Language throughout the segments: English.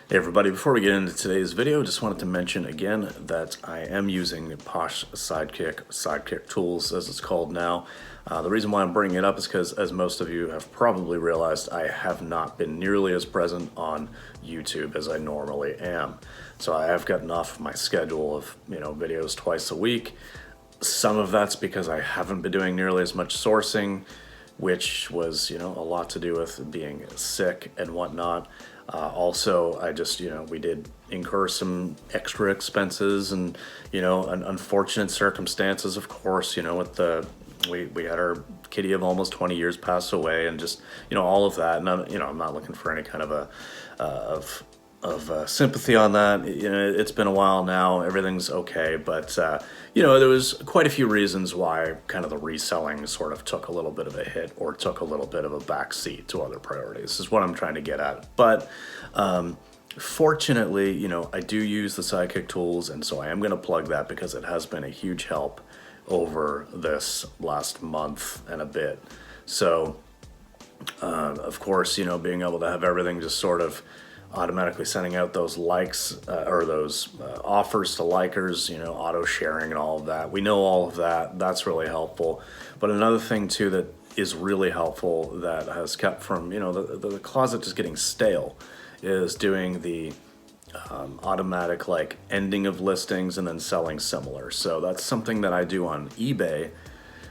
Hey everybody, before we get into today's video, just wanted to mention again that I am using Posh Sidekick Tools as it's called now. The reason why I'm bringing it up is because, as most of you have probably realized, I have not been nearly as present on YouTube as I normally am. So I have gotten off my schedule of, videos twice a week. Some of that's because I haven't been doing nearly as much sourcing, which was, a lot to do with being sick and whatnot. Also, I just, we did incur some extra expenses and, unfortunate circumstances, of course, with we had our kitty of almost 20 years pass away and just, all of that. And I'm not looking for any kind of sympathy on that. It's been a while now, everything's okay, but there was quite a few reasons why kind of the reselling sort of took a little bit of a hit or took a little bit of a backseat to other priorities, is what I'm trying to get at. But fortunately, I do use the Sidekick tools, and so I am going to plug that because it has been a huge help over this last month and a bit. So of course, being able to have everything just sort of automatically sending out those likes or those offers to likers, auto sharing and all of that. We know all of that. That's really helpful. But another thing too that is really helpful that has kept from, the closet just getting stale is doing the automatic like ending of listings and then selling similar. So that's something that I do on eBay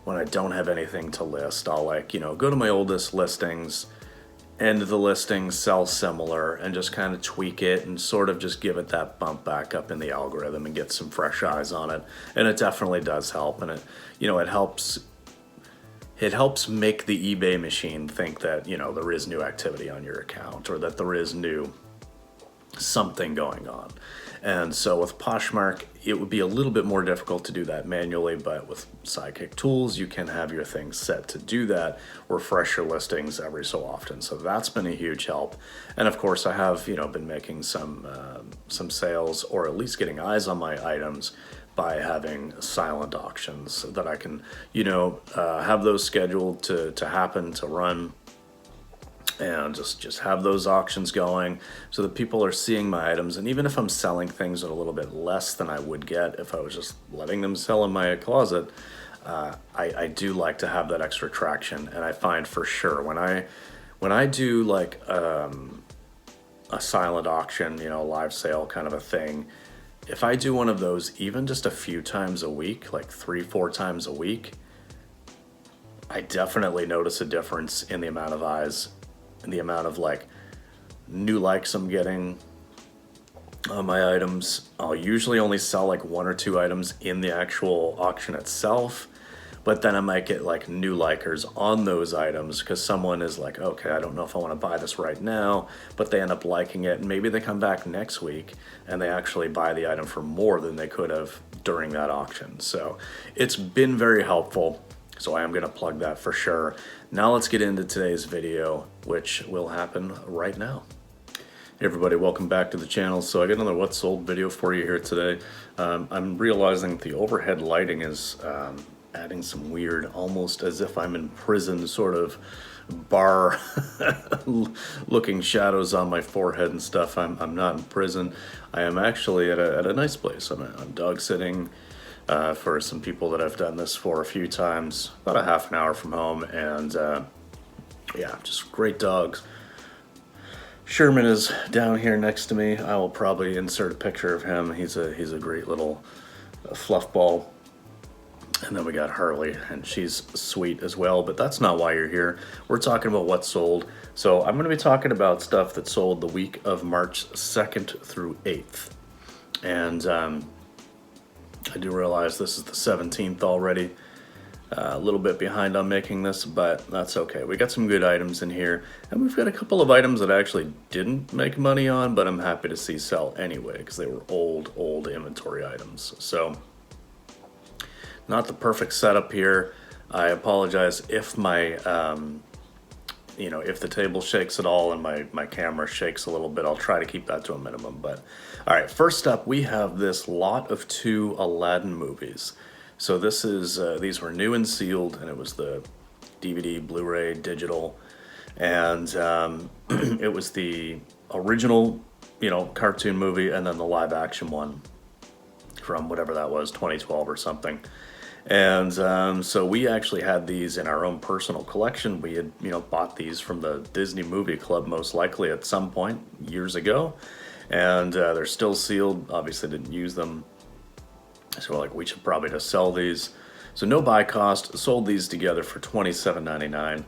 when I don't have anything to list. I'll go to my oldest listings, end the listing, sell similar, and just kind of tweak it and sort of just give it that bump back up in the algorithm and get some fresh eyes on it. And it definitely does help. And it helps make the eBay machine think that, there is new activity on your account or that there is new something going on. And so with Poshmark, it would be a little bit more difficult to do that manually, but with Sidekick tools, you can have your things set to do that, refresh your listings every so often. So that's been a huge help. And of course, I have, been making some sales, or at least getting eyes on my items by having silent auctions that I can, have those scheduled to happen, to run, and just have those auctions going so that people are seeing my items. And even if I'm selling things at a little bit less than I would get if I was just letting them sell in my closet, I do like to have that extra traction. And I find for sure when I do like a silent auction, live sale kind of a thing, if I do one of those even just a few times a week, like 3-4 times a week, I definitely notice a difference in the amount of eyes and the amount of new likes I'm getting on my items. I'll usually only sell 1 or 2 items in the actual auction itself, but then I might get new likers on those items because someone is like, okay, I don't know if I want to buy this right now, but they end up liking it, and maybe they come back next week and they actually buy the item for more than they could have during that auction. So it's been very helpful. So I am going to plug that for sure. Now let's get into today's video, which will happen right now. Hey everybody, welcome back to the channel. So I got another What's Sold video for you here today. I'm realizing the overhead lighting is adding some weird, almost as if I'm in prison sort of bar looking shadows on my forehead and stuff. I'm not in prison. I am actually at a nice place. I'm dog sitting for some people that I've done this for a few times, about a half an hour from home, and yeah, just great dogs. Sherman is down here next to me. I will probably insert a picture of him. He's a great little fluff ball. And then we got Harley, and she's sweet as well, but that's not why you're here. We're talking about what's sold. So I'm going to be talking about stuff that sold the week of March 2nd through 8th. And I do realize this is the 17th already. A little bit behind on making this, but that's okay. We got some good items in here, and we've got a couple of items that I actually didn't make money on, but I'm happy to see sell anyway because they were old inventory items. So not the perfect setup here. I apologize if my if the table shakes at all and my camera shakes a little bit. I'll try to keep that to a minimum. But all right, first up, we have this lot of 2 Aladdin movies. So this is these were new and sealed, and it was the DVD, Blu-ray, digital, and it was the original cartoon movie, and then the live action one from whatever that was, 2012 or something. And so we actually had these in our own personal collection. We had, bought these from the Disney Movie Club, most likely at some point years ago. And they're still sealed. Obviously didn't use them. So we're like, we should probably just sell these. So no buy cost, sold these together for $27.99.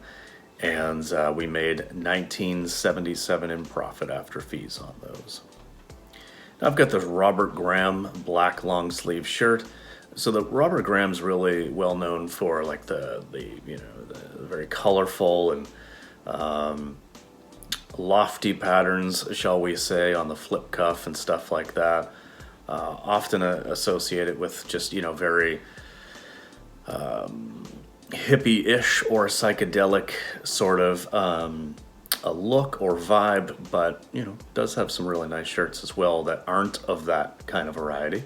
And we made $19.77 in profit after fees on those. Now I've got this Robert Graham black long sleeve shirt. So the Robert Graham's really well known for like the very colorful and lofty patterns, shall we say, on the flip cuff and stuff like that. Often associated with just very hippie-ish or psychedelic sort of a look or vibe, but does have some really nice shirts as well that aren't of that kind of variety.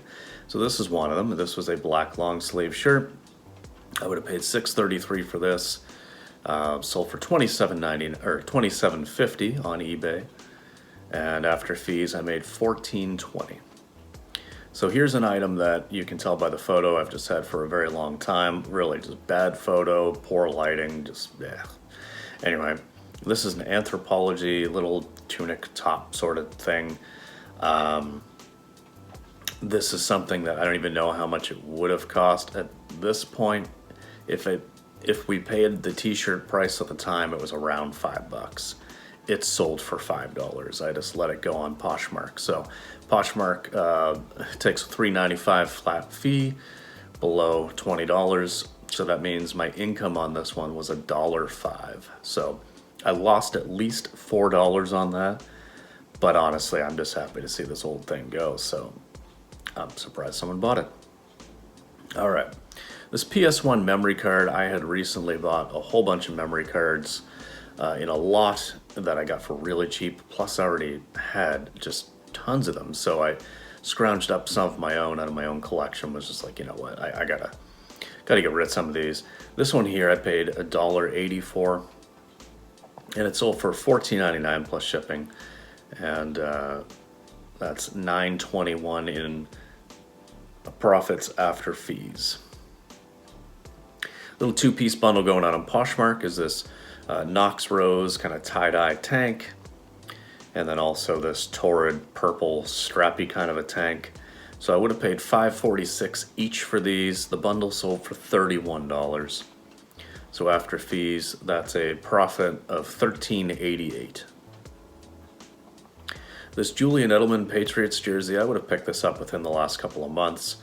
So this is one of them. This was a black long sleeve shirt. I would have paid $6.33 for this. Sold for $27.90 or $27.50 on eBay, and after fees I made $14.20. So here's an item that you can tell by the photo I've just had for a very long time. Really just bad photo, poor lighting, just yeah. Anyway, this is an Anthropologie little tunic top sort of thing. This is something that I don't even know how much it would have cost at this point. If we paid the t-shirt price at the time, it was around $5. It sold for $5. I just let it go on Poshmark. So Poshmark takes a $3.95 flat fee below $20. So that means my income on this one was $1.05. So I lost at least $4 on that. But honestly, I'm just happy to see this old thing go. So I'm surprised someone bought it. All right. This PS1 memory card, I had recently bought a whole bunch of memory cards in a lot that I got for really cheap. Plus I already had just tons of them. So I scrounged up some of my own out of my own collection. Was just like, you know what, I gotta get rid of some of these. This one here I paid $1.80 for, and it sold for $14.99 plus shipping. And that's $9.21 in profits after fees. Little two-piece bundle going on Poshmark is this Knox Rose kind of tie-dye tank, and then also this torrid purple strappy kind of a tank. So I would have paid $5.46 each for these. The bundle sold for $31. So after fees, that's a profit of $13.88. This Julian Edelman Patriots jersey, I would have picked this up within the last couple of months.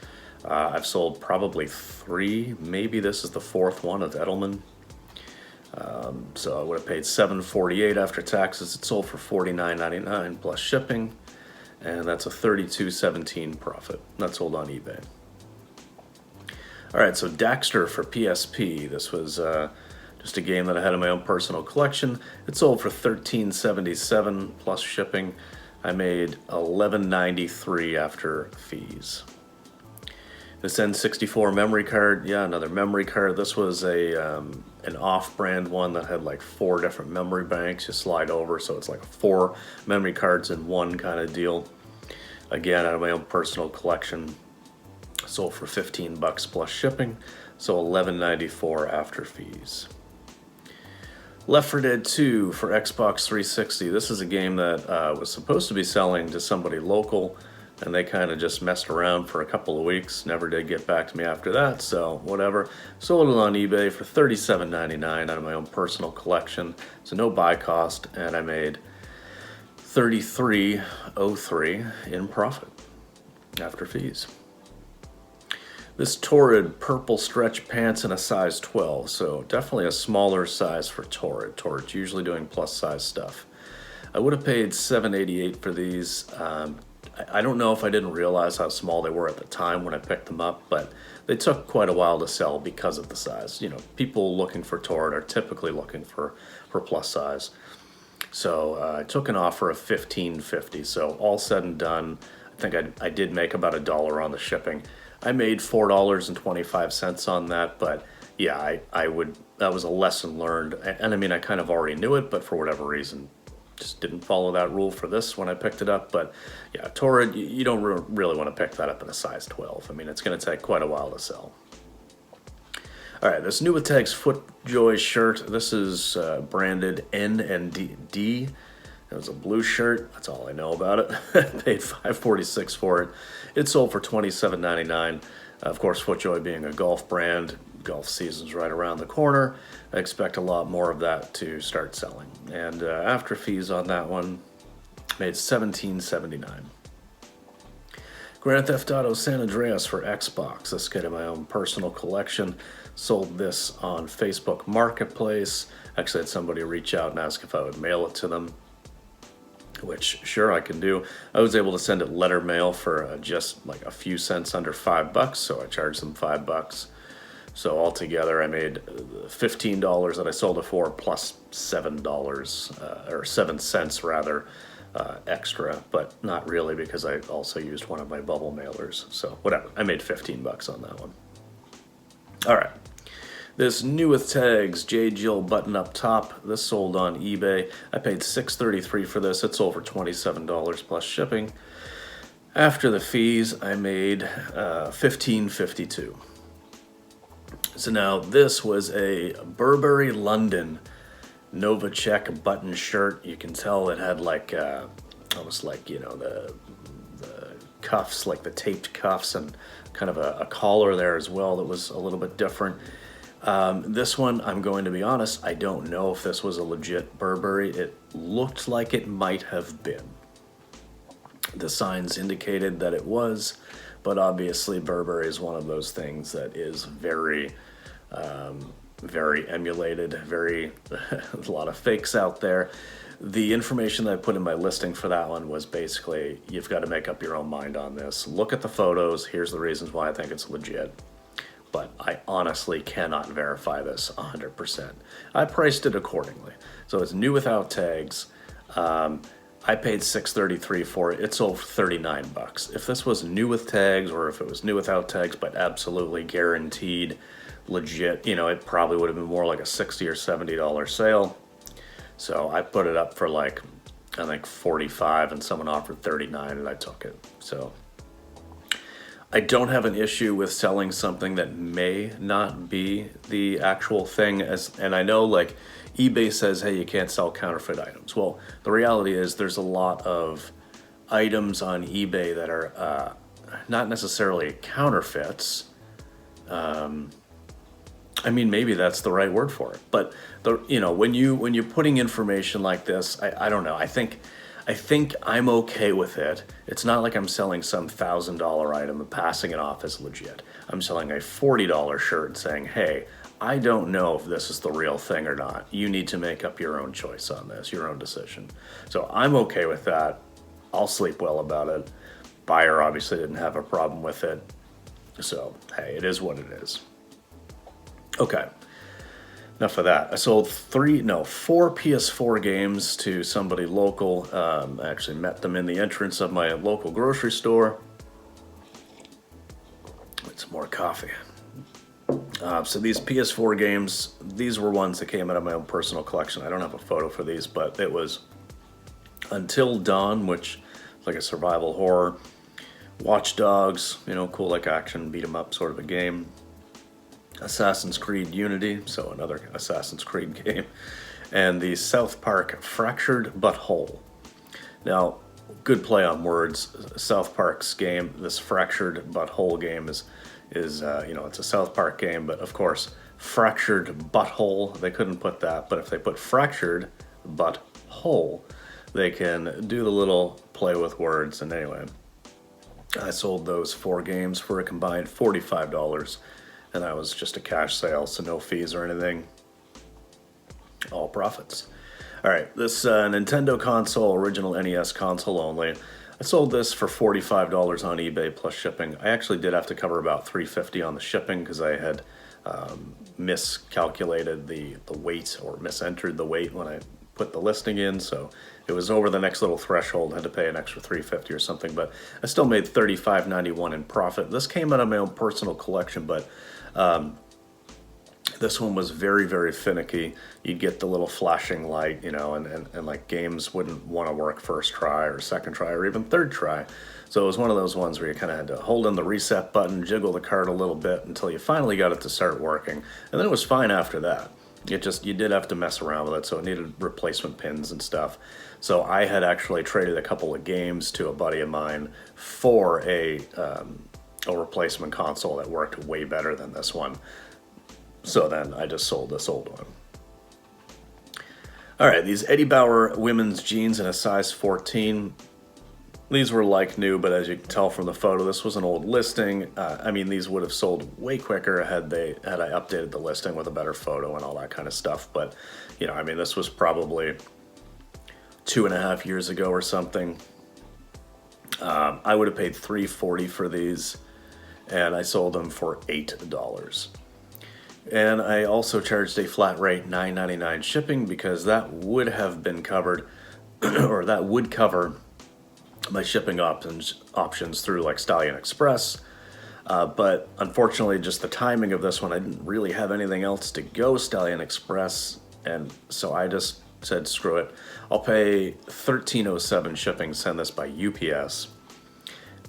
I've sold probably 3, maybe this is the 4th one of Edelman. So I would have paid $7.48 after taxes. It sold for $49.99 plus shipping, and that's a $32.17 profit. That's sold on eBay. All right, so Daxter for PSP. This was just a game that I had in my own personal collection. It sold for $13.77 plus shipping. I made $11.93 after fees. This N64 memory card, yeah, another memory card. This was an off-brand one that had like 4 different memory banks. You slide over, so it's like 4 memory cards in one kind of deal. Again, out of my own personal collection. Sold for $15 plus shipping, so $11.94 after fees. Left 4 Dead 2 for Xbox 360. This is a game that was supposed to be selling to somebody local, and they kind of just messed around for a couple of weeks. Never did get back to me after that, so whatever. Sold it on eBay for $37.99 out of my own personal collection, so no buy cost, and I made $33.03 in profit after fees. This torrid purple stretch pants in a size 12, so definitely a smaller size for Torrid. Torrid's usually doing plus size stuff. I would have paid $7.88 for these. I don't know if I didn't realize how small they were at the time when I picked them up, but they took quite a while to sell because of the size. You know, people looking for Torrid are typically looking for plus size. So I took an offer of $15.50, so all said and done, I think I did make about $1 on the shipping. I made $4.25 on that, but yeah, that was a lesson learned. And I mean, I kind of already knew it, but for whatever reason, Just didn't follow that rule for this when I picked it up. But yeah, Torrid, you don't really want to pick that up in a size 12. I mean, it's going to take quite a while to sell. All right, this new with tags FootJoy shirt. This is branded N and D. It was a blue shirt. That's all I know about it. Paid $5.46 for it. It sold for $27.99. Of course, FootJoy being a golf brand, golf season's right around the corner. I expect a lot more of that to start selling. And after fees on that one, made $17.79. Grand Theft Auto San Andreas for Xbox. This kit in my own personal collection. Sold this on Facebook Marketplace. Actually had somebody reach out and ask if I would mail it to them, which sure I can do. I was able to send it letter mail for just like a few cents under $5, so I charged them $5. So altogether I made $15 that I sold it for, plus $7, or 7 cents rather, extra, but not really because I also used one of my bubble mailers. So whatever, I made 15 bucks on that one. All right, this new with tags J. Jill button up top. This sold on eBay. I paid $6.33 for this. It sold for $27 plus shipping. After the fees, I made $15.52. So now this was a Burberry London Novacek button shirt. You can tell it had like almost like, you know, the cuffs, like the taped cuffs, and kind of a collar there as well that was a little bit different. This one, I'm going to be honest, I don't know if this was a legit Burberry. It looked like it might have been. The signs indicated that it was, but obviously Burberry is one of those things that is very emulated, a lot of fakes out there. The information that I put in my listing for that one was basically, you've got to make up your own mind on this. Look at the photos, here's the reasons why I think it's legit. But I honestly cannot verify this 100%. I priced it accordingly. So it's new without tags. I paid $6.33 for it. It sold for 39 bucks. If this was new with tags, or if it was new without tags, but absolutely guaranteed, legit, you know, it probably would have been more like a $60 or $70 sale. So I put it up for like, I think 45, and someone offered 39, and I took it. So I don't have an issue with selling something that may not be the actual thing, and I know like eBay says, hey, you can't sell counterfeit items. Well, the reality is there's a lot of items on eBay that are not necessarily counterfeits. I mean, maybe that's the right word for it, but you know, when you're putting information like this, I don't know. I think I'm okay with it. It's not like I'm selling some $1,000 item and passing it off as legit. I'm selling a $40 shirt and saying, hey, I don't know if this is the real thing or not. You need to make up your own choice on this, your own decision. So I'm okay with that. I'll sleep well about it. Buyer obviously didn't have a problem with it. So, hey, it is what it is. Okay, enough of that. I sold 4 PS4 games to somebody local. I actually met them in the entrance of my local grocery store. Get some more coffee. So these PS4 games, these were ones that came out of my own personal collection. I don't have a photo for these, but it was Until Dawn, which is like a survival horror. Watch Dogs, you know, cool like action, beat 'em up sort of a game. Assassin's Creed Unity, so another Assassin's Creed game. And the South Park Fractured But Whole. Now, good play on words. South Park's game, this Fractured But Whole game is you know, it's a South Park game, but of course, Fractured Butthole, they couldn't put that, but if they put Fractured But Whole, they can do the little play with words. And anyway, I sold those 4 games for a combined $45, and that was just a cash sale, so no fees or anything. All profits. All right, this Nintendo console, original NES console only. I sold this for $45 on eBay plus shipping. I actually did have to cover about $3.50 on the shipping because I had miscalculated the weight, or misentered the weight when I put the listing in, so it was over the next little threshold. I had to pay an extra $3.50 or something, but I still made $35.91 in profit. This came out of my own personal collection, but This one was very, very finicky. You'd get the little flashing light, you know, and like games wouldn't want to work first try or second try or even third try. So it was one of those ones where you kind of had to hold in the reset button, jiggle the card a little bit until you finally got it to start working. And then it was fine after that. You did have to mess around with it, so it needed replacement pins and stuff. So I had actually traded a couple of games to a buddy of mine for a replacement console that worked way better than this one. So then I just sold this old one. All right, these Eddie Bauer women's jeans in a size 14. These were like new, but as you can tell from the photo, this was an old listing. I mean, these would have sold way quicker had I updated the listing with a better photo and all that kind of stuff. But, you know, I mean, this was probably 2.5 years ago or something. I would have paid $3.40 for these, and I sold them for $8. And I also charged a flat rate $9.99 shipping because that would have been covered, or that would cover my shipping options through like Stallion Express. But unfortunately, just the timing of this one, I didn't really have anything else to go Stallion Express, and so I just said, screw it. I'll pay $13.07 shipping, send this by UPS.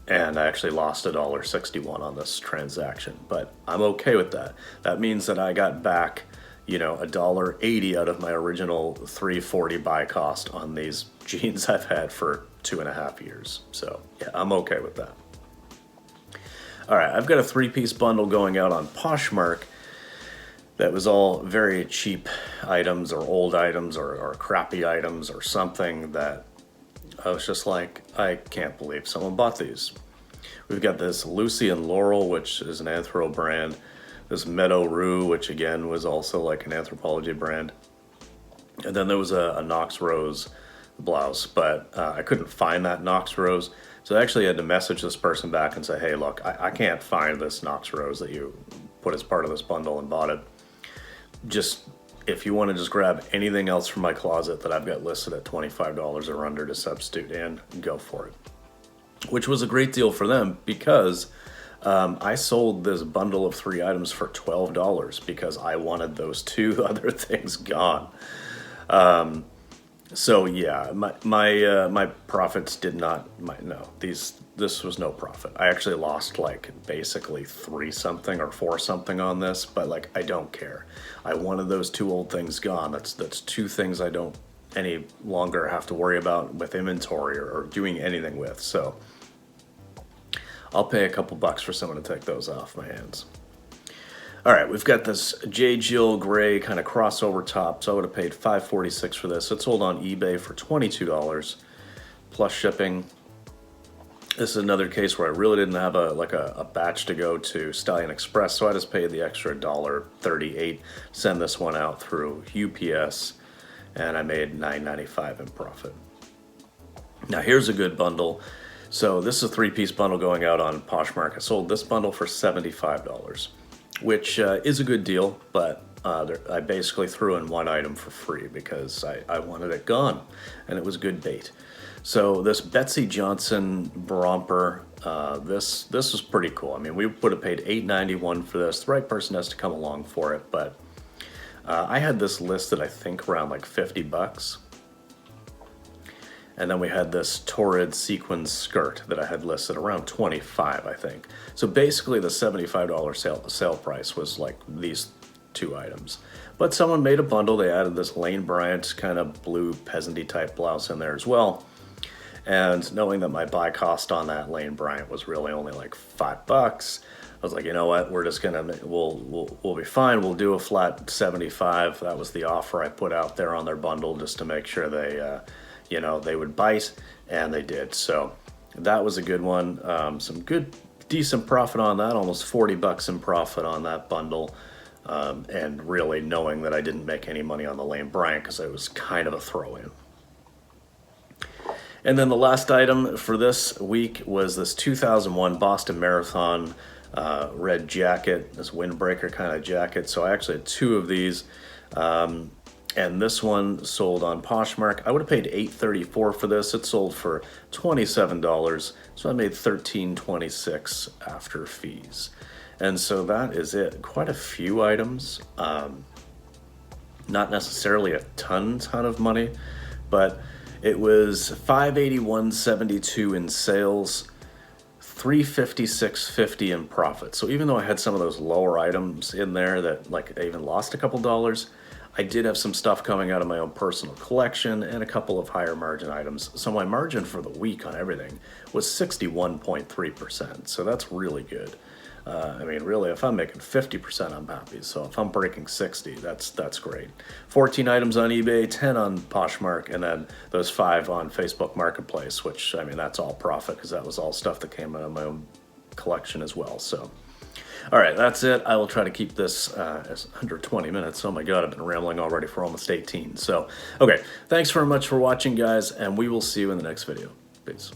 And I actually lost $1.61 on this transaction, but I'm okay with that. That means that I got back, you know, $1.80 out of my original $3.40 buy cost on these jeans I've had for 2.5 years. So yeah, I'm okay with that. All right, I've got a 3-piece bundle going out on Poshmark that was all very cheap items or old items or crappy items or something that I was just like, I can't believe someone bought these. We've got this Lucy and Laurel, which is an Anthro brand. This Meadow Rue, which again was also like an Anthropology brand. And then there was a Knox Rose blouse, but I couldn't find that Knox Rose. So I actually had to message this person back and say, hey, look, I can't find this Knox Rose that you put as part of this bundle and bought it. Just, if you want to just grab anything else from my closet that I've got listed at $25 or under to substitute in, go for it. Which was a great deal for them because I sold this bundle of 3 items for $12 because I wanted those 2 other things gone. So yeah, my profits did not, this was no profit. I actually lost like basically 3 something or 4 something on this, but like I don't care. I wanted those 2 old things gone. That's 2 things I don't any longer have to worry about with inventory or doing anything with. So I'll pay a couple bucks for someone to take those off my hands. All right, we've got this J. Jill gray kind of crossover top. So I would have paid $5.46 for this. It sold on eBay for $22 plus shipping. This is another case where I really didn't have a batch to go to Stallion Express, so I just paid the extra $1.38, send this one out through UPS, and I made $9.95 in profit. Now here's a good bundle. So this is a 3-piece bundle going out on Poshmark. I sold this bundle for $75, which is a good deal, but I basically threw in 1 item for free because I wanted it gone, and it was good bait. So this Betsy Johnson romper, this was pretty cool. I mean, we would have paid $8.91 for this. The right person has to come along for it, but I had this listed, I think, around like $50. And then we had this torrid sequin skirt that I had listed around $25, I think. So basically the $75 sale price was like these 2 items. But someone made a bundle. They added this Lane Bryant kind of blue peasant-y type blouse in there as well. And knowing that my buy cost on that Lane Bryant was really only like $5, I was like, you know what, we're just gonna, we'll be fine. We'll do a flat 75. That was the offer I put out there on their bundle just to make sure they, you know, they would bite, and they did. So that was a good one. Some good, decent profit on that, almost $40 in profit on that bundle. And really knowing that I didn't make any money on the Lane Bryant because it was kind of a throw-in. And then the last item for this week was this 2001 Boston Marathon red jacket, this windbreaker kind of jacket. So I actually had 2 of these. And this one sold on Poshmark. I would have paid $8.34 for this. It sold for $27, so I made $13.26 after fees. And so that is it. Quite a few items. Not necessarily a ton of money, but it was $581.72 in sales, $356.50 in profit. So even though I had some of those lower items in there that like I even lost a couple dollars, I did have some stuff coming out of my own personal collection and a couple of higher margin items. So my margin for the week on everything was 61.3%. So that's really good. I mean, really, if I'm making 50%, I'm happy. So if I'm breaking 60, that's great. 14 items on eBay, 10 on Poshmark, and then those 5 on Facebook Marketplace, which, I mean, that's all profit because that was all stuff that came out of my own collection as well. So, all right, that's it. I will try to keep this as under 20 minutes. Oh my God, I've been rambling already for almost 18. So, okay, thanks very much for watching, guys, and we will see you in the next video. Peace.